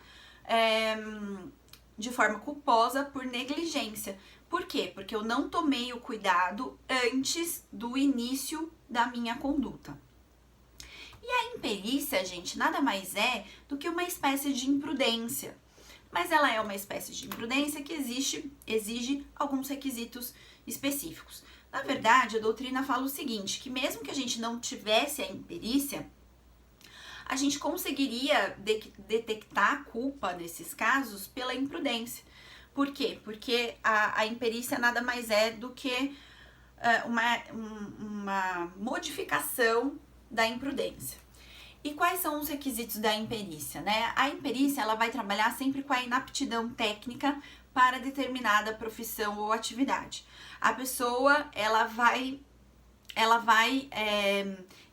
Speaker 1: de forma culposa por negligência. Por quê? Porque eu não tomei o cuidado antes do início da minha conduta. E a imperícia, gente, nada mais é do que uma espécie de imprudência. Mas ela é uma espécie de imprudência que exige alguns requisitos específicos. Na verdade, a doutrina fala o seguinte, que mesmo que a gente não tivesse a imperícia, a gente conseguiria detectar a culpa nesses casos pela imprudência. Por quê? Porque a imperícia nada mais é do que uma modificação da imprudência. E quais são os requisitos da imperícia, né? A imperícia, ela vai trabalhar sempre com a inaptidão técnica para determinada profissão ou atividade. A pessoa, ela vai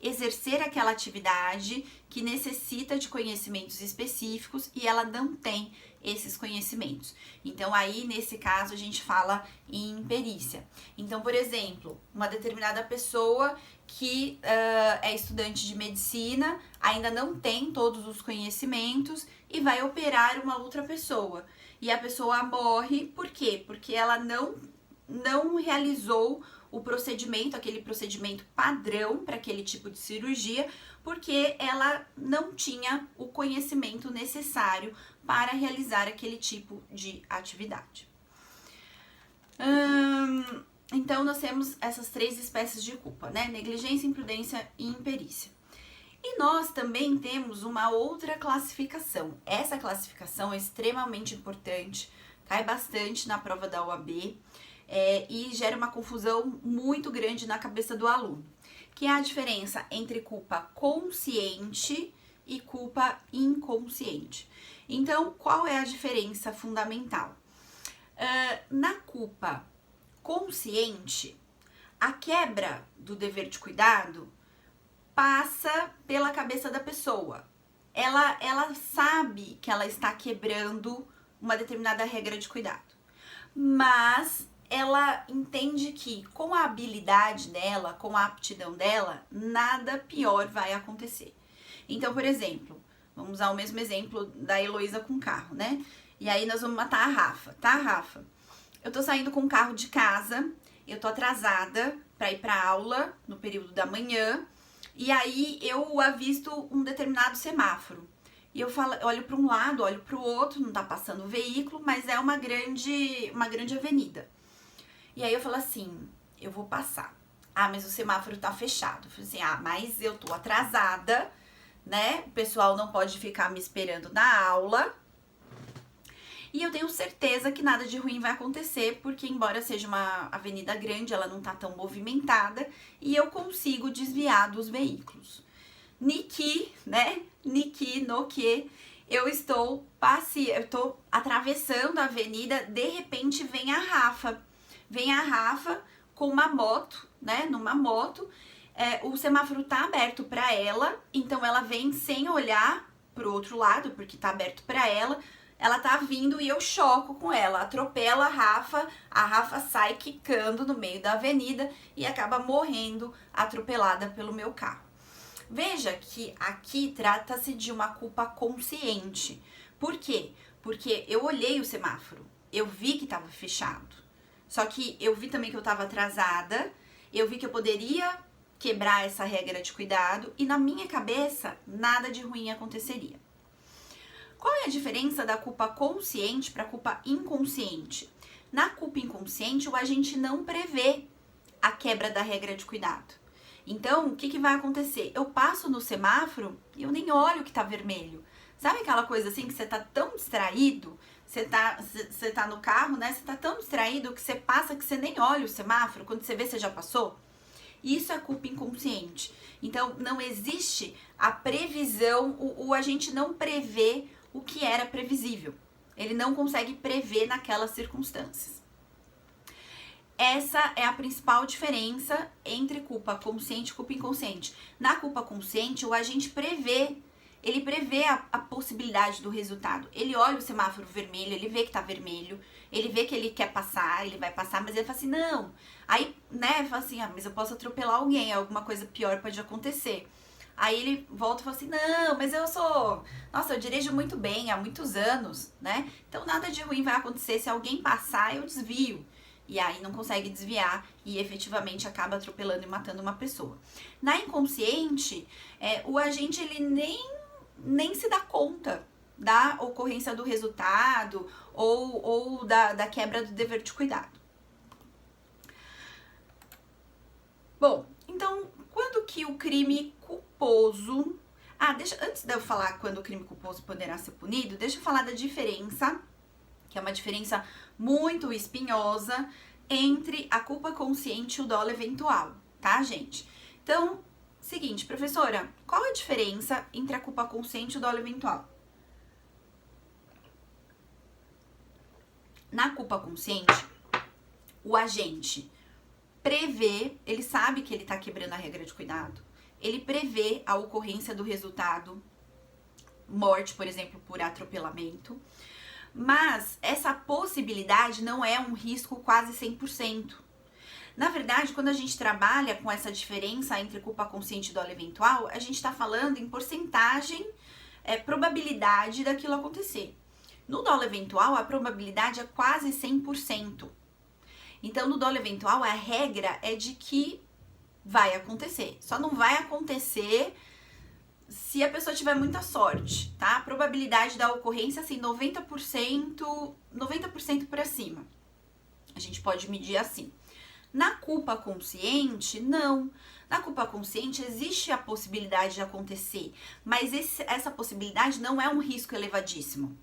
Speaker 1: exercer aquela atividade que necessita de conhecimentos específicos e ela não tem esses conhecimentos. Então, aí, nesse caso, a gente fala em imperícia. Então, por exemplo, uma determinada pessoa que é estudante de medicina, ainda não tem todos os conhecimentos e vai operar uma outra pessoa. E a pessoa morre, por quê? Porque ela não realizou o procedimento, aquele procedimento padrão para aquele tipo de cirurgia, porque ela não tinha o conhecimento necessário para realizar aquele tipo de atividade. Então, nós temos essas três espécies de culpa, né? Negligência, imprudência e imperícia. E nós também temos uma outra classificação. Essa classificação é extremamente importante, cai bastante na prova da OAB, e gera uma confusão muito grande na cabeça do aluno, que é a diferença entre culpa consciente e culpa inconsciente. Então, qual é a diferença fundamental? Na culpa consciente, a quebra do dever de cuidado passa pela cabeça da pessoa. Ela sabe que ela está quebrando uma determinada regra de cuidado, mas ela entende que com a habilidade dela, com a aptidão dela, nada pior vai acontecer. Então, por exemplo, vamos usar o mesmo exemplo da Heloísa com o carro, né? E aí nós vamos matar a Rafa, tá, Rafa? Eu tô saindo com o carro de casa, eu tô atrasada pra ir pra aula no período da manhã, e aí eu avisto um determinado semáforo. E eu olho para um lado, olho para o outro, não tá passando o veículo, mas é uma grande avenida. E aí eu falo assim, eu vou passar. Ah, mas o semáforo tá fechado. Eu falei assim, mas eu tô atrasada, né? O pessoal não pode ficar me esperando na aula. E eu tenho certeza que nada de ruim vai acontecer, porque embora seja uma avenida grande, ela não tá tão movimentada e eu consigo desviar dos veículos. Niki, né? Niki, no que eu tô atravessando a avenida, de repente vem a Rafa. Vem a Rafa com uma moto, né? Numa moto, o semáforo tá aberto para ela, então ela vem sem olhar pro outro lado, porque tá aberto para ela. Ela tá vindo e eu choco com ela, atropelo a Rafa sai quicando no meio da avenida e acaba morrendo atropelada pelo meu carro. Veja que aqui trata-se de uma culpa consciente. Por quê? Porque eu olhei o semáforo, eu vi que estava fechado. Só que eu vi também que eu estava atrasada, eu vi que eu poderia quebrar essa regra de cuidado e na minha cabeça nada de ruim aconteceria. Qual é a diferença da culpa consciente para a culpa inconsciente? Na culpa inconsciente, o agente não prevê a quebra da regra de cuidado. Então, o que vai acontecer? Eu passo no semáforo e eu nem olho que tá vermelho. Sabe aquela coisa assim que você tá tão distraído, você tá no carro, né? Você tá tão distraído que você passa que você nem olha o semáforo, quando você vê você já passou? Isso é culpa inconsciente. Então, não existe a previsão, o agente não prevê o que era previsível. Ele não consegue prever naquelas circunstâncias. Essa é a principal diferença entre culpa consciente e culpa inconsciente. Na culpa consciente, o agente prevê, ele prevê a possibilidade do resultado. Ele olha o semáforo vermelho, ele vê que tá vermelho, ele vê que ele quer passar, ele vai passar, mas ele fala assim, não. Aí, né, fala assim, mas eu posso atropelar alguém, alguma coisa pior pode acontecer. Aí ele volta e fala assim, não, mas nossa, eu dirijo muito bem há muitos anos, né? Então nada de ruim vai acontecer, se alguém passar, eu desvio. E aí não consegue desviar e efetivamente acaba atropelando e matando uma pessoa. Na inconsciente, o agente ele nem se dá conta da ocorrência do resultado ou da quebra do dever de cuidado. Bom, então, quando que o crime culposo... antes de eu falar quando o crime culposo poderá ser punido, deixa eu falar da diferença, que é uma diferença muito espinhosa, entre a culpa consciente e o dolo eventual, tá, gente? Então, seguinte, professora, qual a diferença entre a culpa consciente e o dolo eventual? Na culpa consciente, o agente prevê, ele sabe que ele tá quebrando a regra de cuidado, ele prevê a ocorrência do resultado, morte, por exemplo, por atropelamento, mas essa possibilidade não é um risco quase 100%. Na verdade, quando a gente trabalha com essa diferença entre culpa consciente e dolo eventual, a gente está falando em porcentagem, probabilidade daquilo acontecer. No dolo eventual, a probabilidade é quase 100%. Então, no dolo eventual, a regra é de que vai acontecer. Só não vai acontecer se a pessoa tiver muita sorte, tá? A probabilidade da ocorrência, assim, 90% para cima. A gente pode medir assim. Na culpa consciente, não. Na culpa consciente existe a possibilidade de acontecer, mas essa possibilidade não é um risco elevadíssimo.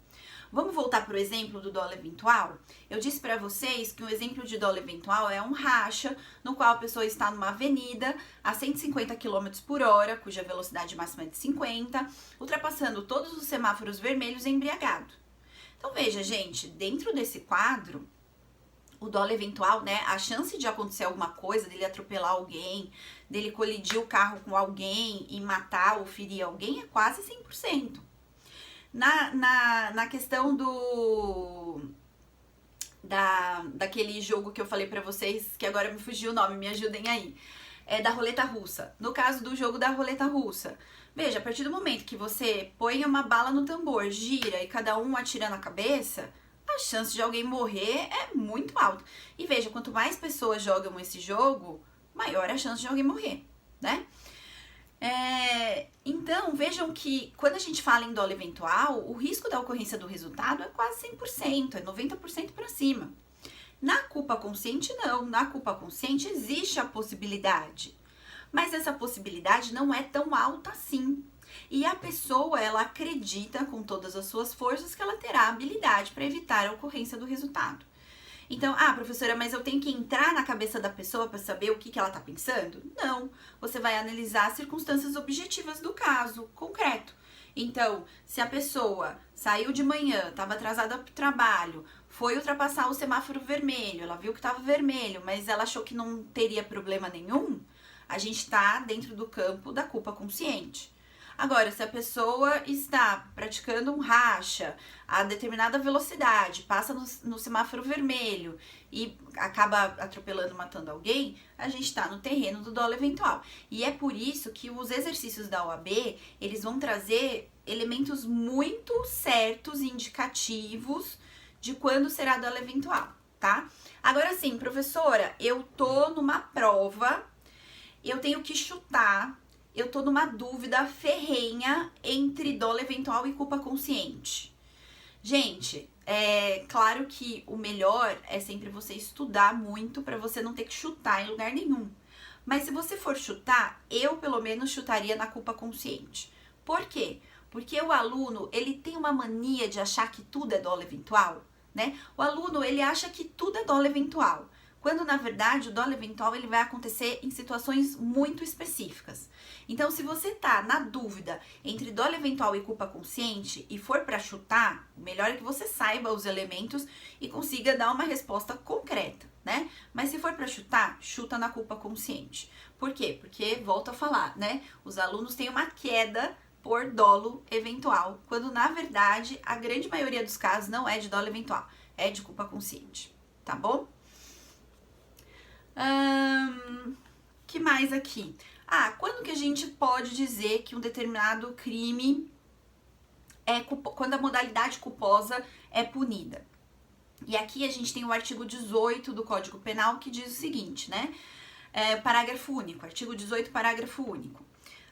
Speaker 1: Vamos voltar para o exemplo do dolo eventual? Eu disse para vocês que o exemplo de dolo eventual é um racha no qual a pessoa está numa avenida a 150 km por hora, cuja velocidade máxima é de 50, ultrapassando todos os semáforos vermelhos embriagado. Então veja, gente, dentro desse quadro, o dolo eventual, né, a chance de acontecer alguma coisa, dele atropelar alguém, dele colidir o carro com alguém e matar ou ferir alguém é quase 100%. Na questão daquele jogo que eu falei pra vocês, que agora me fugiu o nome, me ajudem aí, da roleta russa. No caso do jogo da roleta russa, veja, a partir do momento que você põe uma bala no tambor, gira e cada um atira na cabeça, a chance de alguém morrer é muito alta. E veja, quanto mais pessoas jogam esse jogo, maior a chance de alguém morrer, né? Então, vejam que quando a gente fala em dolo eventual, o risco da ocorrência do resultado é quase 100%, é 90% para cima. Na culpa consciente, não. Na culpa consciente existe a possibilidade, mas essa possibilidade não é tão alta assim. E a pessoa, ela acredita com todas as suas forças que ela terá habilidade para evitar a ocorrência do resultado. Então, professora, mas eu tenho que entrar na cabeça da pessoa para saber o que ela tá pensando? Não, você vai analisar as circunstâncias objetivas do caso concreto. Então, se a pessoa saiu de manhã, estava atrasada para o trabalho, foi ultrapassar o semáforo vermelho, ela viu que estava vermelho, mas ela achou que não teria problema nenhum, a gente está dentro do campo da culpa consciente. Agora, se a pessoa está praticando um racha a determinada velocidade, passa no semáforo vermelho e acaba atropelando, matando alguém, a gente está no terreno do dolo eventual. E é por isso que os exercícios da OAB, eles vão trazer elementos muito certos e indicativos de quando será dolo eventual, tá? Agora sim, professora, eu tô numa prova, eu tenho que chutar, eu tô numa dúvida ferrenha entre dolo eventual e culpa consciente. Gente, é claro que o melhor é sempre você estudar muito para você não ter que chutar em lugar nenhum. Mas se você for chutar, eu pelo menos chutaria na culpa consciente. Por quê? Porque o aluno, ele tem uma mania de achar que tudo é dolo eventual, né? O aluno, ele acha que tudo é dolo eventual, quando na verdade o dolo eventual ele vai acontecer em situações muito específicas. Então, se você tá na dúvida entre dolo eventual e culpa consciente e for para chutar, o melhor é que você saiba os elementos e consiga dar uma resposta concreta, né? Mas se for para chutar, chuta na culpa consciente. Por quê? Porque, volto a falar, né? Os alunos têm uma queda por dolo eventual, quando na verdade a grande maioria dos casos não é de dolo eventual, é de culpa consciente, tá bom? Que mais aqui? Quando que a gente pode dizer que um determinado crime é quando a modalidade culposa é punida? E aqui a gente tem o artigo 18 do Código Penal que diz o seguinte, né? Parágrafo único, artigo 18, parágrafo único.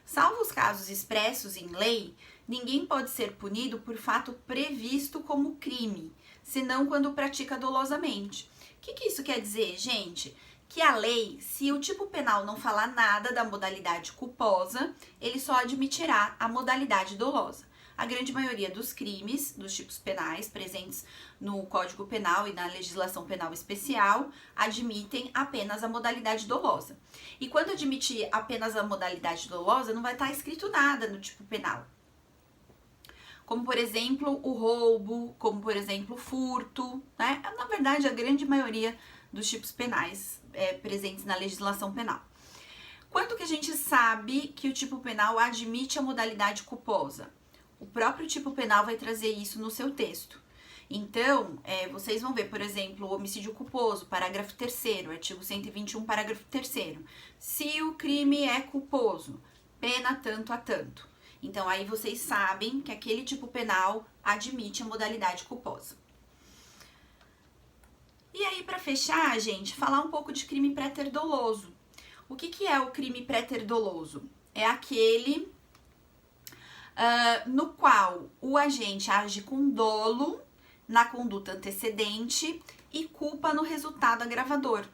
Speaker 1: Salvo os casos expressos em lei, ninguém pode ser punido por fato previsto como crime, senão quando pratica dolosamente. O que isso quer dizer, gente? Que a lei, se o tipo penal não falar nada da modalidade culposa, ele só admitirá a modalidade dolosa. A grande maioria dos crimes, dos tipos penais presentes no Código Penal e na legislação penal especial, admitem apenas a modalidade dolosa. E quando admitir apenas a modalidade dolosa, não vai estar escrito nada no tipo penal. Como, por exemplo, o roubo, como, por exemplo, o furto, né? Na verdade, a grande maioria dos tipos penais presentes na legislação penal. Quando que a gente sabe que o tipo penal admite a modalidade culposa? O próprio tipo penal vai trazer isso no seu texto. Então, vocês vão ver, por exemplo, o homicídio culposo, parágrafo 3º, artigo 121, parágrafo 3º. Se o crime é culposo, pena tanto a tanto. Então, aí vocês sabem que aquele tipo penal admite a modalidade culposa. E aí, para fechar, gente, falar um pouco de crime préter doloso. O que é o crime préter doloso? É aquele no qual o agente age com dolo na conduta antecedente e culpa no resultado agravador.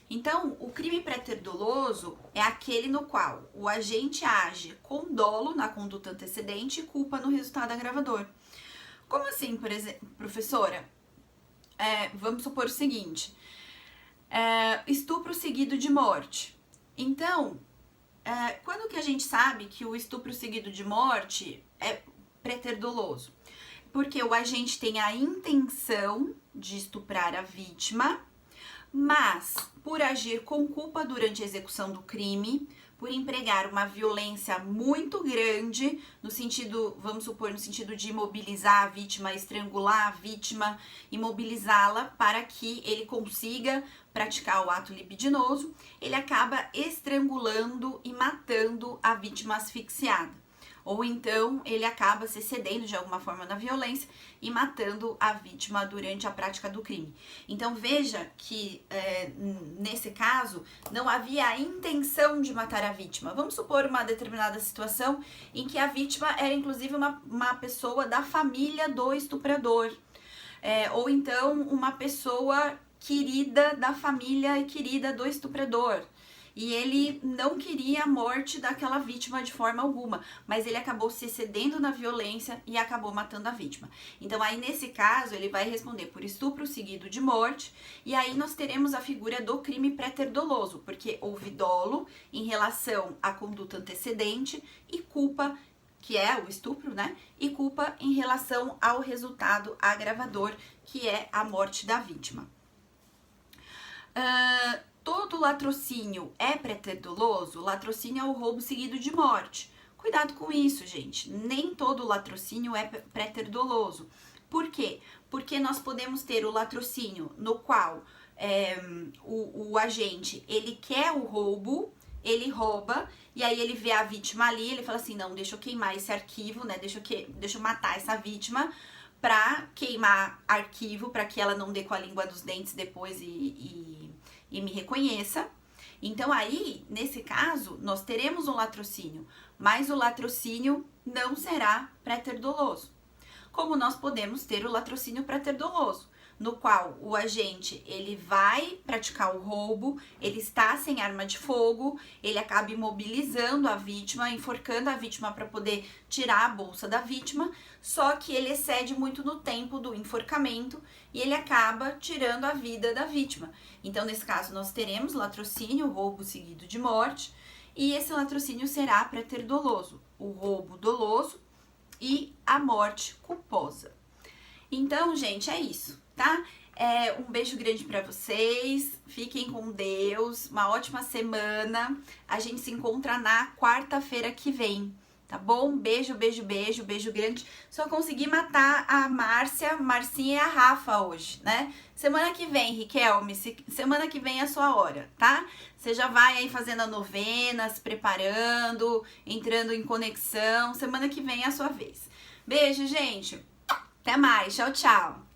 Speaker 1: Então, o crime préter doloso é aquele no qual o agente age com dolo na conduta antecedente e culpa no resultado agravador. Como assim, por exemplo, professora? Vamos supor o seguinte, estupro seguido de morte. Então, quando que a gente sabe que o estupro seguido de morte é préter doloso? Porque o agente tem a intenção de estuprar a vítima, mas por agir com culpa durante a execução do crime, por empregar uma violência muito grande, no sentido, vamos supor, no sentido de imobilizar a vítima, estrangular a vítima, imobilizá-la para que ele consiga praticar o ato libidinoso, ele acaba estrangulando e matando a vítima asfixiada. Ou então ele acaba se excedendo de alguma forma na violência e matando a vítima durante a prática do crime. Então veja que nesse caso não havia a intenção de matar a vítima. Vamos supor uma determinada situação em que a vítima era inclusive uma pessoa da família do estuprador. Ou então uma pessoa querida da família e querida do estuprador. E ele não queria a morte daquela vítima de forma alguma, mas ele acabou se excedendo na violência e acabou matando a vítima. Então aí nesse caso ele vai responder por estupro seguido de morte, e aí nós teremos a figura do crime préter doloso, porque houve dolo em relação à conduta antecedente e culpa, que é o estupro, né? E culpa em relação ao resultado agravador, que é a morte da vítima. Todo latrocínio é préter doloso? Latrocínio é o roubo seguido de morte. Cuidado com isso, gente. Nem todo latrocínio é préter doloso. Por quê? Porque nós podemos ter o latrocínio no qual o agente, ele quer o roubo, ele rouba, e aí ele vê a vítima ali, ele fala assim, não, deixa eu queimar esse arquivo, né? Deixa eu matar essa vítima pra queimar arquivo, pra que ela não dê com a língua dos dentes depois e me reconheça. Então aí, nesse caso, nós teremos um latrocínio, mas o latrocínio não será préter doloso. Como nós podemos ter o latrocínio préter doloso? no qual o agente ele vai praticar o roubo, ele está sem arma de fogo, ele acaba imobilizando a vítima, enforcando a vítima para poder tirar a bolsa da vítima, só que ele excede muito no tempo do enforcamento e ele acaba tirando a vida da vítima. Então, nesse caso, nós teremos latrocínio, roubo seguido de morte, e esse latrocínio será prazer doloso, o roubo doloso e a morte culposa. Então, gente, é isso, tá? Um beijo grande pra vocês, fiquem com Deus, uma ótima semana. A gente se encontra na quarta-feira que vem, tá bom? Beijo, beijo, beijo, beijo grande. Só consegui matar a Marcinha e a Rafa hoje, né? Semana que vem, Riquelme, semana que vem é a sua hora, tá? Você já vai aí fazendo a novena, se preparando, entrando em conexão. Semana que vem é a sua vez. Beijo, gente. Até mais. Tchau, tchau.